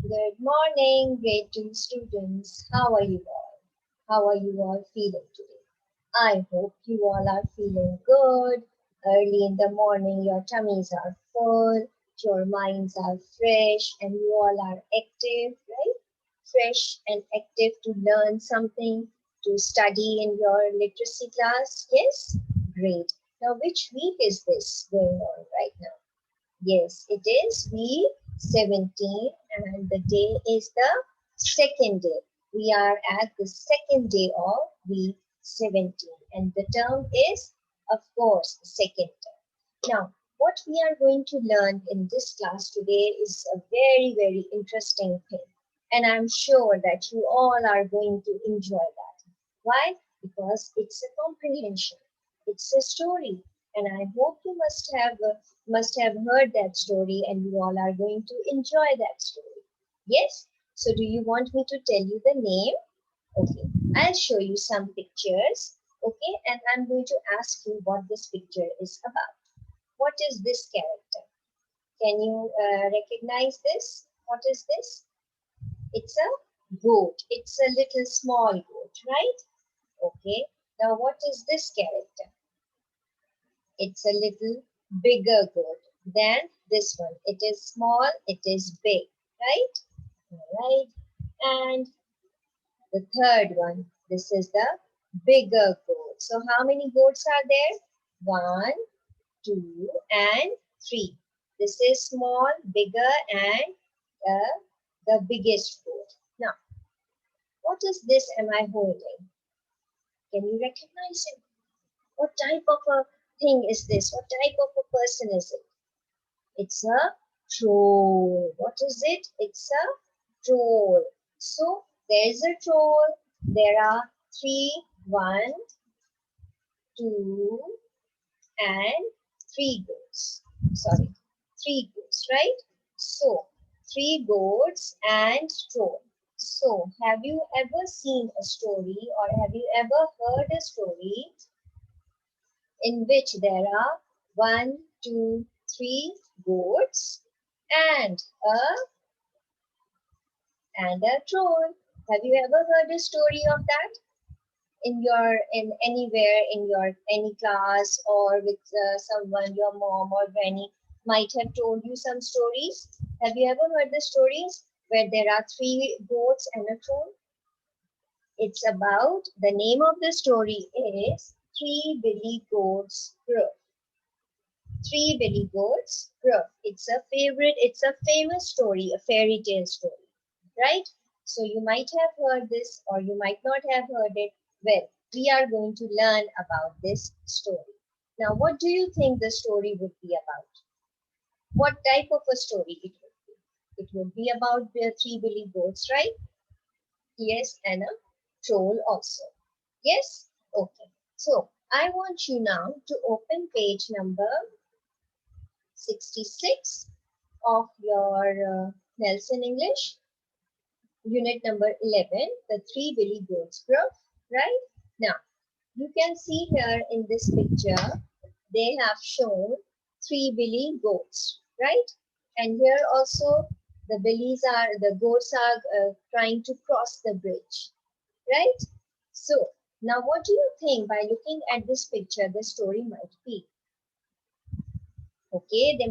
Good morning, grade 2 students. How are you all? How are you all feeling today? I hope you all are feeling good. Early in the morning, your tummies are full, your minds are fresh, and you all are active, right? Fresh and active to learn something, to study in your literacy class. Yes? Great. Now, which week is this going on right now? Yes, it is week 17 and the day is the second day. We are at the second day of week 17 and the term is, of course, the second term. Now, what we are going to learn in this class today is a very, very interesting thing. And I'm sure that you all are going to enjoy that. Why? Because it's a comprehension. It's a story. And I hope you must have heard that story and you all are going to enjoy that story. Yes? So do you want me to tell you the name? Okay. I'll show you some pictures. Okay. And I'm going to ask you what this picture is about. What is this character? Can you recognize this? What is this? It's a goat. It's a little small goat, right? Okay. Now what is this character? It's a little bigger goat than this one. It is small, it is big, right? All right. And the third one, this is the bigger goat. So how many goats are there? One, two, and three. This is small, bigger, and the biggest goat. Now, what is this am I holding? Can you recognize it? What type of a thing is this? What type of a person is it? It's a troll. What is it? It's a troll. So there is a troll. There are three, one, two, and three goats. Sorry, three goats, right? So three goats and troll. So have you ever seen a story or have you ever heard a story in which there are one, two, three goats and a troll? Have you ever heard a story of that in anywhere in your any class or with someone your mom or granny might have told you some stories? Have you ever heard the stories where there are three goats and a troll? It's about the name of the story is Three Billy Goats Gruff. Three Billy Goats Gruff. It's a famous story, a fairy tale story, right? So you might have heard this or you might not have heard it. Well, we are going to learn about this story. Now, what do you think the story would be about? What type of a story it would be? It would be about the three Billy Goats, right? Yes, and a troll also. Yes? Okay. So, I want you now to open page number 66 of your Nelson English, unit number 11, the three Billy Goats Group, right? Now, you can see here in this picture, they have shown three Billy goats, right? And here also, the goats are trying to cross the bridge, right? So, now what do you think by looking at this picture, the story might be? Okay, they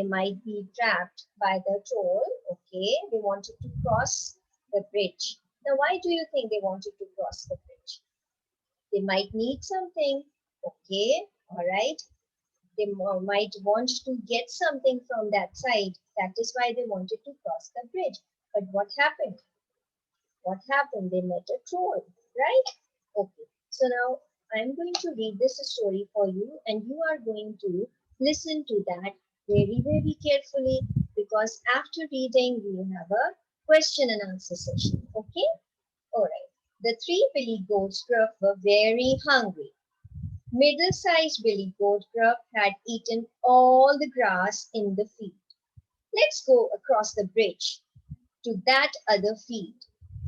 might be trapped by the troll. Okay, they wanted to cross the bridge. Now, why do you think they wanted to cross the bridge? They might need something. Okay, all right. They might want to get something from that side. That is why they wanted to cross the bridge. But what happened? What happened? They met a troll, right? Okay. So now I'm going to read this story for you and you are going to listen to that very, very carefully because after reading we have a question and answer session. Okay? Alright. The three Billy Goats Gruff were very hungry. Middle-sized Billy Goat Gruff had eaten all the grass in the field. Let's go across the bridge to that other field,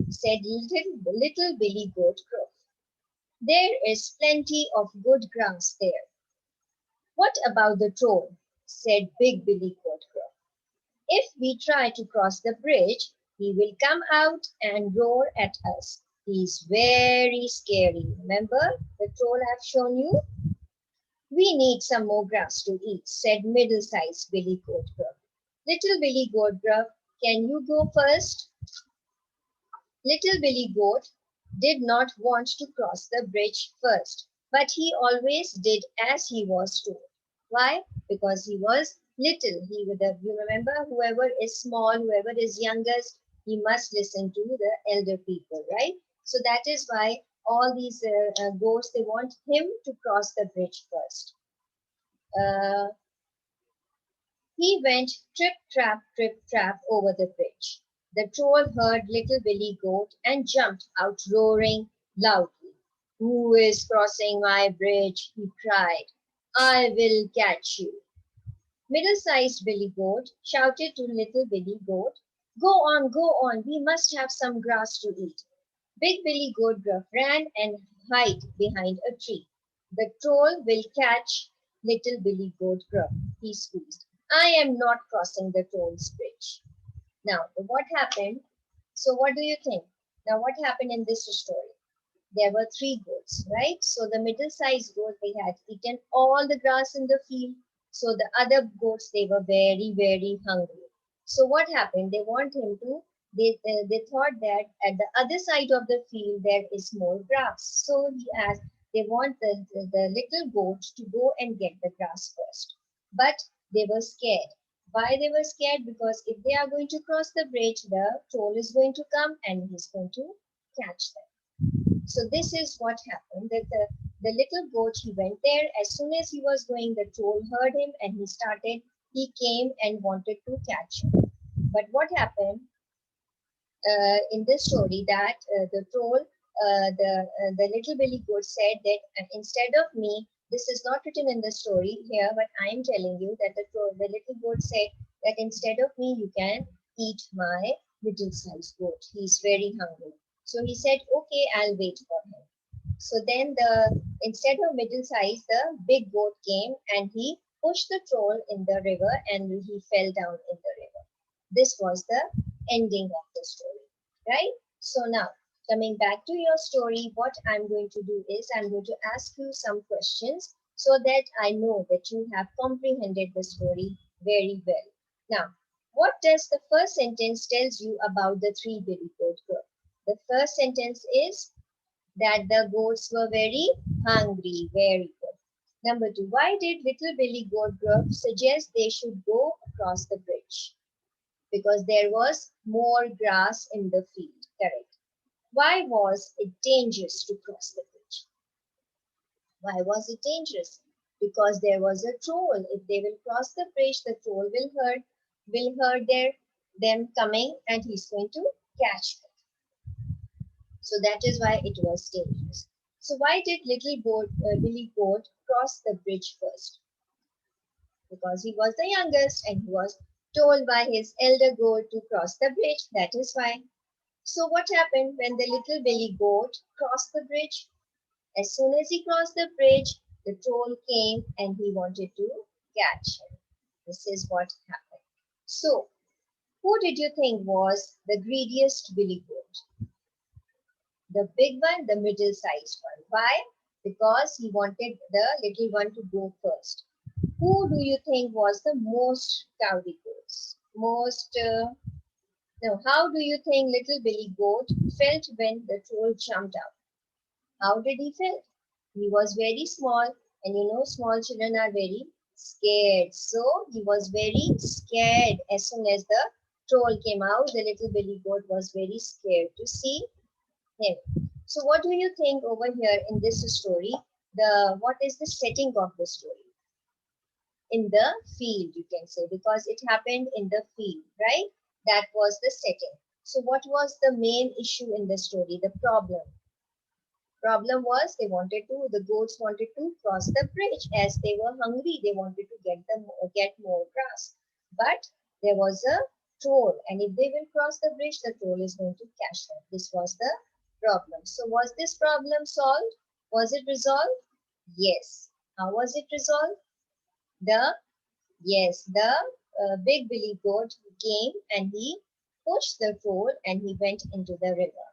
said little Billy Goat Gruff. There is plenty of good grass there. What about the troll? Said Big Billy Goat Gruff. If we try to cross the bridge, he will come out and roar at us. He's very scary. Remember the troll I've shown you? We need some more grass to eat, said middle-sized Billy Goat Gruff. Little Billy Goat Gruff, can you go first? Little Billy Goat did not want to cross the bridge first, but he always did as he was told. Why? Because he was little. You remember, whoever is small, whoever is youngest, he must listen to the elder people, right? So that is why all these goats, they want him to cross the bridge first. Uh, he went trip, trap over the bridge. The troll heard little Billy Goat and jumped out roaring loudly. Who is crossing my bridge? He cried. I will catch you. Middle-sized Billy Goat shouted to little Billy Goat, go on, we must have some grass to eat. Big Billy Goat Gruff ran and hid behind a tree. The troll will catch little Billy Goat Gruff, he squeezed. I am not crossing the troll's bridge. Now, what happened? So what do you think? Now, what happened in this story? There were three goats, right? So the middle-sized goat, they had eaten all the grass in the field. So the other goats, they were very, very hungry. So what happened? They want him to, they thought that at the other side of the field, there is more grass. So he asked, they want the little goat to go and get the grass first. But they were scared. Why they were scared? Because if they are going to cross the bridge, the troll is going to come and he's going to catch them. So this is what happened. That the little goat, he went there. As soon as he was going, the troll heard him and he came and wanted to catch him. But what happened in this story that the troll, the little Billy Goat said that instead of me, this is not written in the story here, but I am telling you that the little goat said that instead of me, you can eat my middle-sized goat. He's very hungry. So he said, okay, I'll wait for him. So then instead of middle-sized, the big goat came and he pushed the troll in the river and he fell down in the river. This was the ending of the story, right? So now, coming back to your story, what I'm going to do is I'm going to ask you some questions so that I know that you have comprehended the story very well. Now, what does the first sentence tells you about the three Billy Goat Gruff? The first sentence is that the goats were very hungry. Very good. Number two, why did little Billy Goat Gruff suggest they should go across the bridge? Because there was more grass in the field. Correct. Why was it dangerous to cross the bridge? Why was it dangerous? Because there was a troll. If they will cross the bridge, the troll will hear them coming and he's going to catch them. So that is why it was dangerous. So why did little Billy Goat cross the bridge first? Because he was the youngest and he was told by his elder goat to cross the bridge. That is why. So what happened when the little Billy Goat crossed the bridge? As soon as he crossed the bridge, the troll came and he wanted to catch him. This is what happened. So, who did you think was the greediest Billy Goat? The big one, the middle-sized one. Why? Because he wanted the little one to go first. Who do you think was the most cowardly goat? How do you think little Billy Goat felt when the troll jumped out? How did he feel? He was very small, and you know small children are very scared. So he was very scared. As soon as the troll came out, the little Billy Goat was very scared to see him. So what do you think over here in this story? What is the setting of the story? In the field, you can say, because it happened in the field, right? That was the setting. So what was the main issue in the story? The problem was the goats wanted to cross the bridge. As they were hungry, they wanted to get more grass. But there was a troll, and if they will cross the bridge, the troll is going to catch them. This was the problem. So was this problem solved? Was it resolved? Yes. How was it resolved? The big Billy Goat came and he pushed the troll and he went into the river.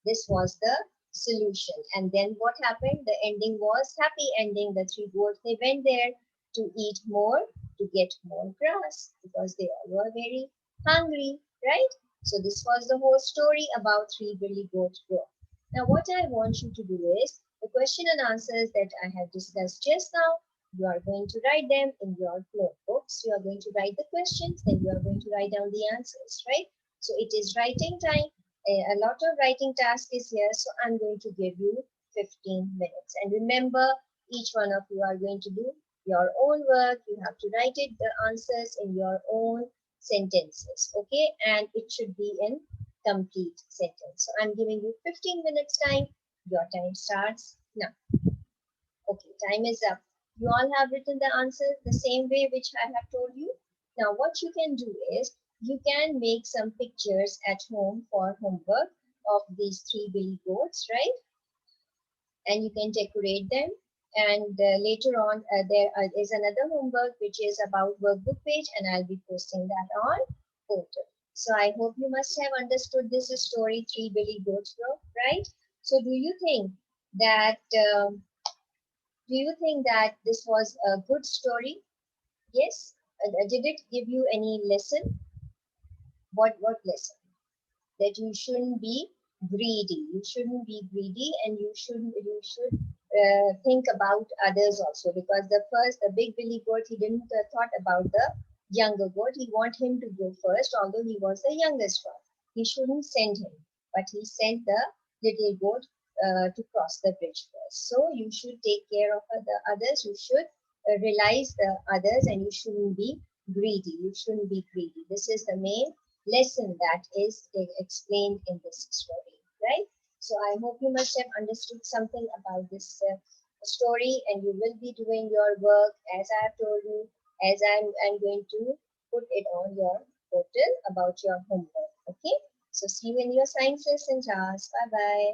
This was the solution. And then what happened? The ending was happy ending. The three goats, they went there to eat more, to get more grass because they all were very hungry, right? So this was the whole story about three Billy Goat Gruff. Now what I want you to do is the question and answers that I have discussed just now, you are going to write them in your notebooks. You are going to write the questions, then you are going to write down the answers, right? So it is writing time. A lot of writing task is here, so I'm going to give you 15 minutes. And remember, each one of you are going to do your own work. You have to write it, the answers in your own sentences, okay? And it should be in complete sentence. So I'm giving you 15 minutes time. Your time starts now. Okay, time is up. You all have written the answer the same way which I have told you. Now what you can do is you can make some pictures at home for homework of these three Billy goats, right? And you can decorate them. And later on, there is another homework which is about workbook page, and I'll be posting that on portal. So I hope you must have understood this story, Three Billy Goats Group, right? So that do you think that this was a good story? Yes. Did it give you any lesson? What lesson? That you shouldn't be greedy. You shouldn't be greedy, and you should think about others also, because the big Billy goat, he didn't thought about the younger goat. He want him to go first, although he was the youngest one. He shouldn't send him, but he sent the little goat to cross the bridge first. So you should take care of the others. You should realize the others, and you shouldn't be greedy. You shouldn't be greedy. This is the main lesson that is explained in this story, right? So I hope you must have understood something about this story, and you will be doing your work as I have told you, as I'm going to put it on your portal about your homework. Okay? So see you in your science lesson class. Bye bye.